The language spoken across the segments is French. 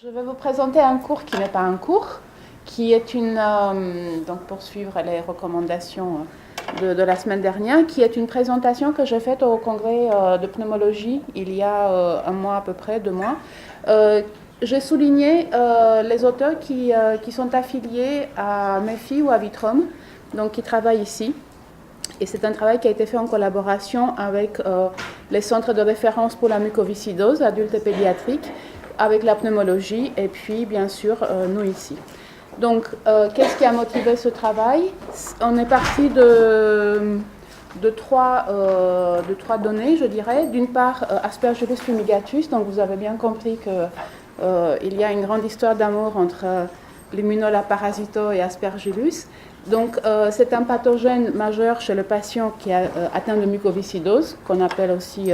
Je vais vous présenter un cours qui n'est pas un cours, qui est donc pour suivre les recommandations de la semaine dernière, qui est une présentation que j'ai faite au congrès de pneumologie il y a un mois à peu près, 2 mois. J'ai souligné les auteurs qui sont affiliés à MEFI ou à Vitrum, donc qui travaillent ici. Et c'est un travail qui a été fait en collaboration avec les centres de référence pour la mucoviscidose, adultes et pédiatriques, avec la pneumologie et puis bien sûr nous ici. Donc qu'est-ce qui a motivé ce travail? On est parti de trois données, je dirais. D'une part, Aspergillus fumigatus, donc vous avez bien compris qu'il y a une grande histoire d'amour entre Luminola parasito et Aspergillus. Donc c'est un pathogène majeur chez le patient qui est atteint de mucoviscidose, qu'on appelle aussi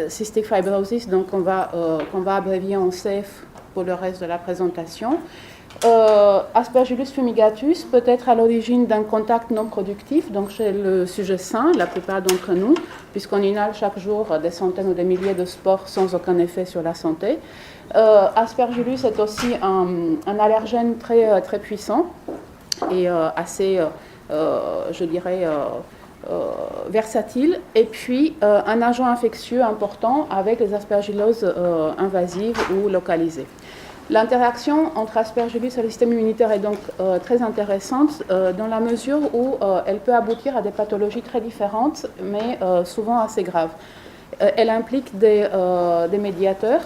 cystic fibrosis, donc qu'on va abrévier en CF pour le reste de la présentation. Aspergillus fumigatus peut être à l'origine d'un contact non productif, donc chez le sujet sain, la plupart d'entre nous, puisqu'on inhale chaque jour des centaines ou des milliers de spores sans aucun effet sur la santé. Aspergillus est aussi un allergène très, très puissant et assez, je dirais, versatile, et puis un agent infectieux important avec les aspergilloses invasives ou localisées. L'interaction entre Aspergillus et le système immunitaire est donc très intéressante dans la mesure où elle peut aboutir à des pathologies très différentes, mais souvent assez graves. Elle implique des médiateurs,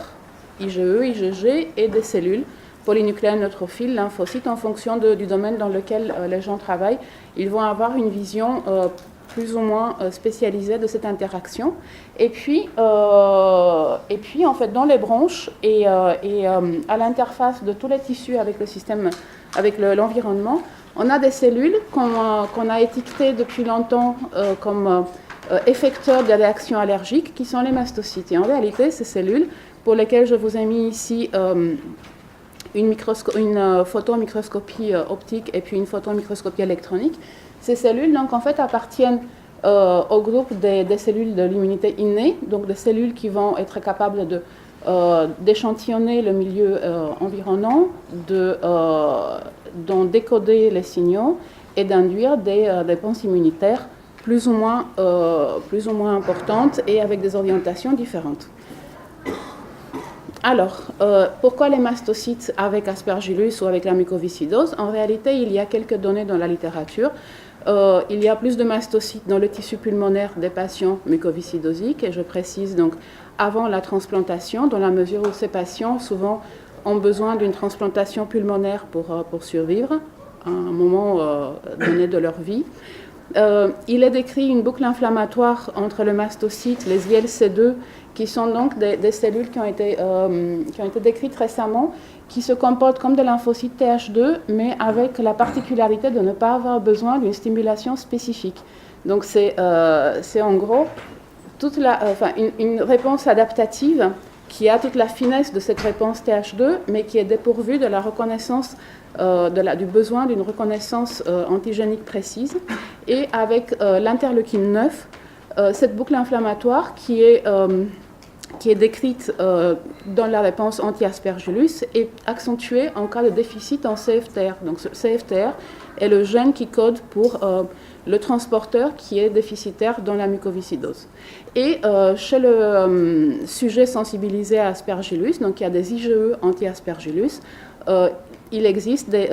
IgE, IgG, et des cellules polynucléaires neutrophiles, lymphocytes, en fonction du domaine dans lequel les gens travaillent. Ils vont avoir une vision plus ou moins spécialisée de cette interaction. Et puis en fait, dans les bronches et à l'interface de tous les tissus avec le système, avec l'environnement, on a des cellules qu'on a étiquetées depuis longtemps comme effecteurs des réactions allergiques, qui sont les mastocytes. Et en réalité, ces cellules, pour lesquelles je vous ai mis ici une photomicroscopie optique et puis une photomicroscopie électronique, ces cellules donc, en fait, appartiennent au groupe des cellules de l'immunité innée, donc des cellules qui vont être capables d'échantillonner le milieu environnant, d'en décoder les signaux et d'induire des réponses immunitaires plus ou moins importantes et avec des orientations différentes. Alors, pourquoi les mastocytes avec Aspergillus ou avec la mucoviscidose? En réalité, il y a quelques données dans la littérature. Il y a plus de mastocytes dans le tissu pulmonaire des patients mucoviscidosiques, et je précise donc avant la transplantation, dans la mesure où ces patients souvent ont besoin d'une transplantation pulmonaire pour survivre à un moment donné de leur vie. Il est décrit une boucle inflammatoire entre le mastocyte, les ILC2, qui sont donc des cellules qui ont été décrites récemment, qui se comportent comme des lymphocytes Th2, mais avec la particularité de ne pas avoir besoin d'une stimulation spécifique. Donc c'est en gros une réponse adaptative qui a toute la finesse de cette réponse Th2, mais qui est dépourvue de la reconnaissance, du besoin d'une reconnaissance antigénique précise, et avec l'interleukine 9, cette boucle inflammatoire qui est décrite dans la réponse anti-Aspergillus est accentuée en cas de déficit en CFTR. Donc ce CFTR est le gène qui code pour le transporteur qui est déficitaire dans la mucoviscidose. Et chez le sujet sensibilisé à Aspergillus, donc il y a des IgE anti-Aspergillus, il existe des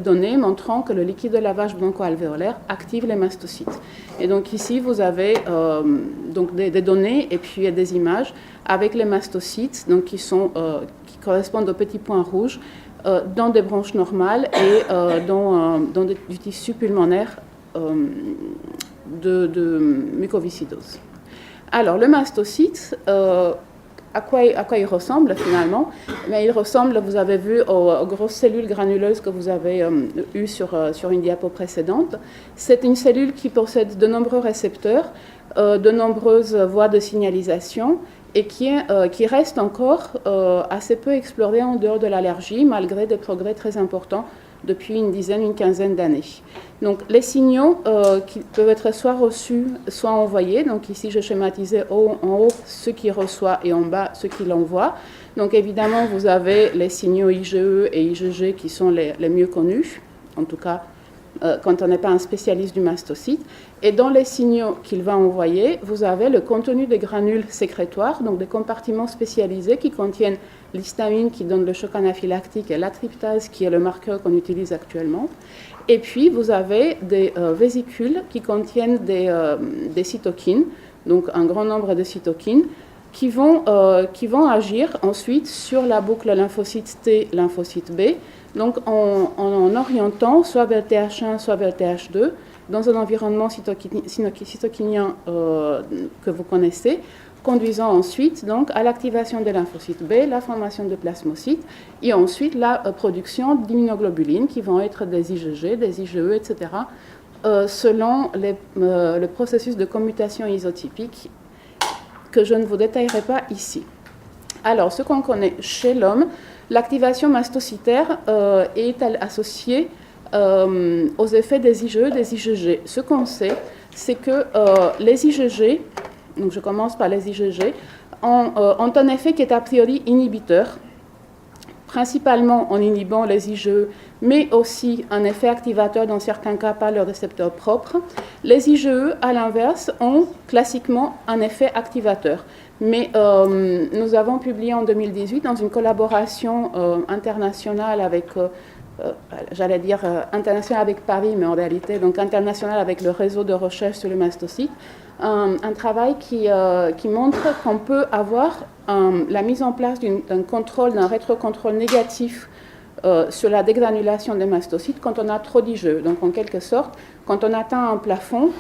données montrant que le liquide de lavage broncho-alvéolaire active les mastocytes. Et donc ici, vous avez donc des données et puis des images avec les mastocytes, donc qui correspondent aux petits points rouges dans des bronches normales et dans du tissu pulmonaire de mucoviscidose. Alors, le mastocyte, à quoi il ressemble finalement? Mais il ressemble, vous avez vu, aux grosses cellules granuleuses que vous avez eues sur une diapo précédente. C'est une cellule qui possède de nombreux récepteurs, de nombreuses voies de signalisation, et qui reste encore assez peu explorée en dehors de l'allergie, malgré des progrès très importants depuis une dizaine, une quinzaine d'années. Donc les signaux qui peuvent être soit reçus, soit envoyés. Donc ici, j'ai schématisé en haut ceux qui reçoivent et en bas ceux qui l'envoient. Donc évidemment, vous avez les signaux IgE et IgG qui sont les mieux connus, en tout cas quand on n'est pas un spécialiste du mastocyte. Et dans les signaux qu'il va envoyer, vous avez le contenu des granules sécrétoires, donc des compartiments spécialisés qui contiennent l'histamine qui donne le choc anaphylactique et la tryptase qui est le marqueur qu'on utilise actuellement. Et puis vous avez des vésicules qui contiennent des cytokines, donc un grand nombre de cytokines, qui vont agir ensuite sur la boucle lymphocyte T, lymphocyte B, donc en orientant soit vers TH1, soit vers TH2, dans un environnement cytokinien que vous connaissez, conduisant ensuite donc, à l'activation des lymphocytes B, la formation de plasmocytes, et ensuite la production d'immunoglobulines qui vont être des IgG, des IgE, etc., selon le processus de commutation isotypique que je ne vous détaillerai pas ici. Alors, ce qu'on connaît chez l'homme, l'activation mastocytaire est associée aux effets des IgE, des IgG. Ce qu'on sait, c'est que les IgG, donc je commence par les IgG, ont un effet qui est a priori inhibiteur, principalement en inhibant les IgE, mais aussi un effet activateur dans certains cas par leur récepteur propre. Les IgE, à l'inverse, ont classiquement un effet activateur. Mais nous avons publié en 2018 dans une collaboration internationale avec, internationale avec Paris, mais en réalité donc internationale avec le réseau de recherche sur le mastocyte, un travail qui montre qu'on peut avoir la mise en place d'un contrôle, d'un rétrocontrôle négatif sur la dégranulation des mastocytes quand on a trop d'IgE. Donc en quelque sorte, quand on atteint un plafond,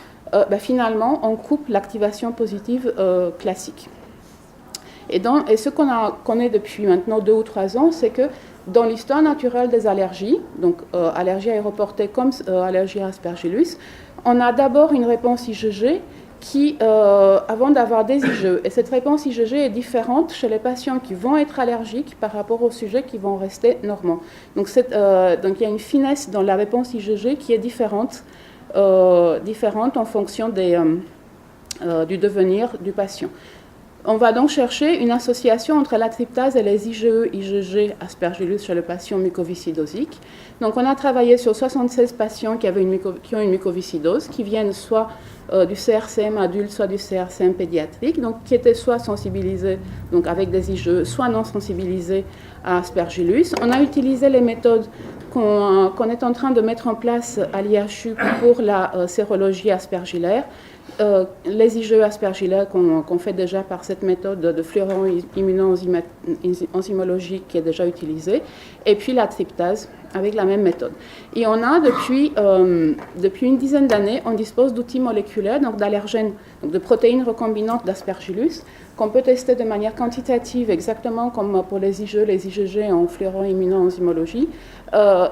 finalement on coupe l'activation positive classique. Et ce qu'on connaît depuis maintenant 2 ou 3 ans, c'est que dans l'histoire naturelle des allergies, donc allergie aéroportée comme allergie à Aspergillus, on a d'abord une réponse IgG avant d'avoir des IgE. Et cette réponse IgG est différente chez les patients qui vont être allergiques par rapport aux sujets qui vont rester normaux. Donc il y a une finesse dans la réponse IgG qui est différente en fonction du devenir du patient. On va donc chercher une association entre la tryptase et les IgE, IgG, Aspergillus chez le patient mucoviscidosique. Donc on a travaillé sur 76 patients qui ont une mucoviscidose, qui viennent soit du CRCM adulte, soit du CRCM pédiatrique, donc qui étaient soit sensibilisés donc avec des IgE, soit non sensibilisés à Aspergillus. On a utilisé les méthodes qu'on est en train de mettre en place à l'IHU pour la sérologie aspergillaire. Les IgE aspergillaires qu'on fait déjà par cette méthode de fluoroimmunoenzymologie qui est déjà utilisée, et puis la tryptase avec la même méthode. Et on a depuis une dizaine d'années, on dispose d'outils moléculaires, donc d'allergènes, donc de protéines recombinantes d'Aspergillus, qu'on peut tester de manière quantitative, exactement comme pour les IgE, les IgG en fluoroimmunoenzymologie. Un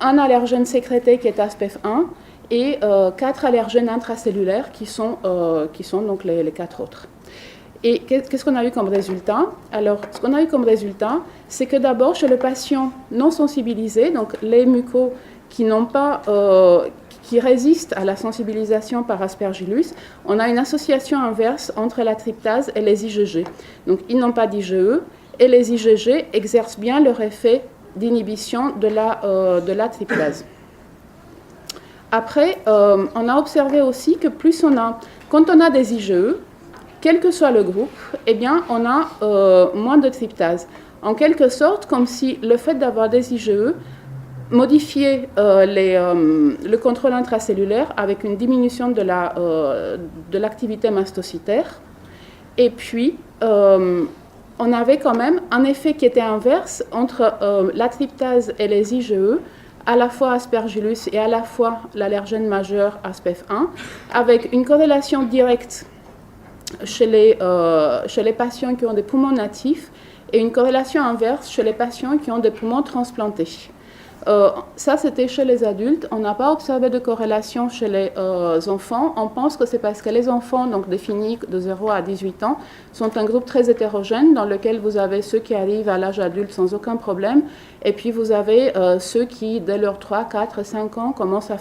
allergène sécrété qui est ASPEF1, et 4 allergènes intracellulaires qui sont donc les 4 autres. Et qu'est-ce qu'on a eu comme résultat? Alors, ce qu'on a eu comme résultat, c'est que d'abord, chez le patient non sensibilisé, donc les mucos qui résistent à la sensibilisation par Aspergillus, on a une association inverse entre la tryptase et les IgG. Donc, ils n'ont pas d'IgE, et les IgG exercent bien leur effet d'inhibition de la tryptase. Après, on a observé aussi que quand on a des IgE, quel que soit le groupe, eh bien, on a moins de tryptase. En quelque sorte, comme si le fait d'avoir des IgE modifiait le contrôle intracellulaire avec une diminution de l'activité mastocytaire. Et puis, on avait quand même un effet qui était inverse entre la tryptase et les IgE, à la fois Aspergillus et à la fois l'allergène majeur ASPEF1, avec une corrélation directe chez les patients qui ont des poumons natifs et une corrélation inverse chez les patients qui ont des poumons transplantés. Ça, c'était chez les adultes. On n'a pas observé de corrélation chez les enfants. On pense que c'est parce que les enfants, donc définis de 0 à 18 ans, sont un groupe très hétérogène dans lequel vous avez ceux qui arrivent à l'âge adulte sans aucun problème, et puis vous avez ceux qui, dès leurs 3, 4, 5 ans, commencent à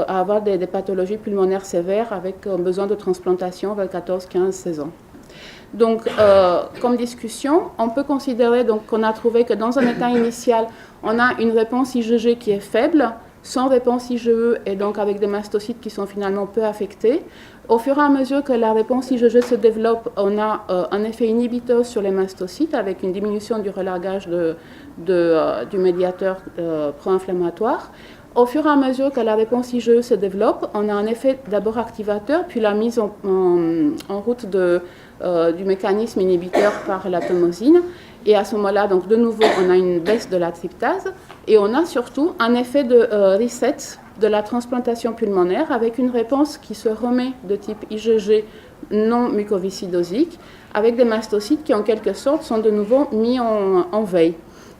avoir des pathologies pulmonaires sévères avec besoin de transplantation vers 14, 15, 16 ans. Donc, comme discussion, on peut considérer qu'on a trouvé que dans un état initial, on a une réponse IgG qui est faible, sans réponse IgE et donc avec des mastocytes qui sont finalement peu affectés. Au fur et à mesure que la réponse IgG se développe, on a un effet inhibiteur sur les mastocytes avec une diminution du relargage du médiateur pro-inflammatoire. Au fur et à mesure que la réponse IgE se développe, on a un effet d'abord activateur, puis la mise en route du mécanisme inhibiteur par la thymosine. Et à ce moment-là, donc de nouveau, on a une baisse de la tryptase. Et on a surtout un effet de reset de la transplantation pulmonaire avec une réponse qui se remet de type IgG non mucoviscidosique, avec des mastocytes qui en quelque sorte sont de nouveau mis en veille.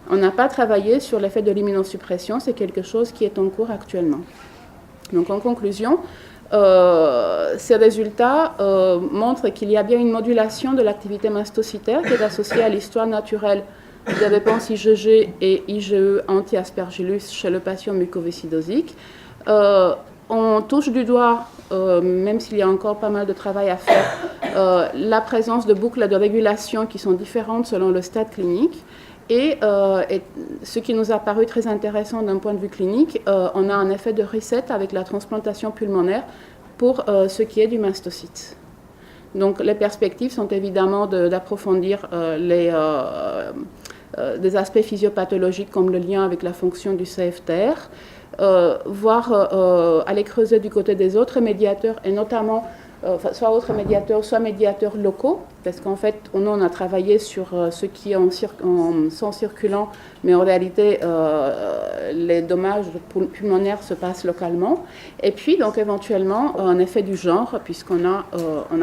On n'a pas travaillé sur l'effet de l'immunosuppression, c'est quelque chose qui est en cours actuellement. Donc en conclusion, ces résultats montrent qu'il y a bien une modulation de l'activité mastocytaire qui est associée à l'histoire naturelle des réponses IgG et IgE anti-aspergillus chez le patient mucoviscidosique. On touche du doigt, même s'il y a encore pas mal de travail à faire, la présence de boucles de régulation qui sont différentes selon le stade clinique. Et ce qui nous a paru très intéressant d'un point de vue clinique, on a un effet de reset avec la transplantation pulmonaire pour ce qui est du mastocyte. Donc les perspectives sont évidemment d'approfondir des aspects physiopathologiques comme le lien avec la fonction du CFTR, aller creuser du côté des autres médiateurs et notamment soit autres médiateurs, soit médiateurs locaux, parce qu'en fait, on a travaillé sur ce qui est en sang circulant, mais en réalité, les dommages pulmonaires se passent localement. Et puis, donc, éventuellement, un effet du genre, puisqu'on a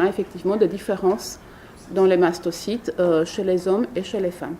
effectivement des différences dans les mastocytes chez les hommes et chez les femmes.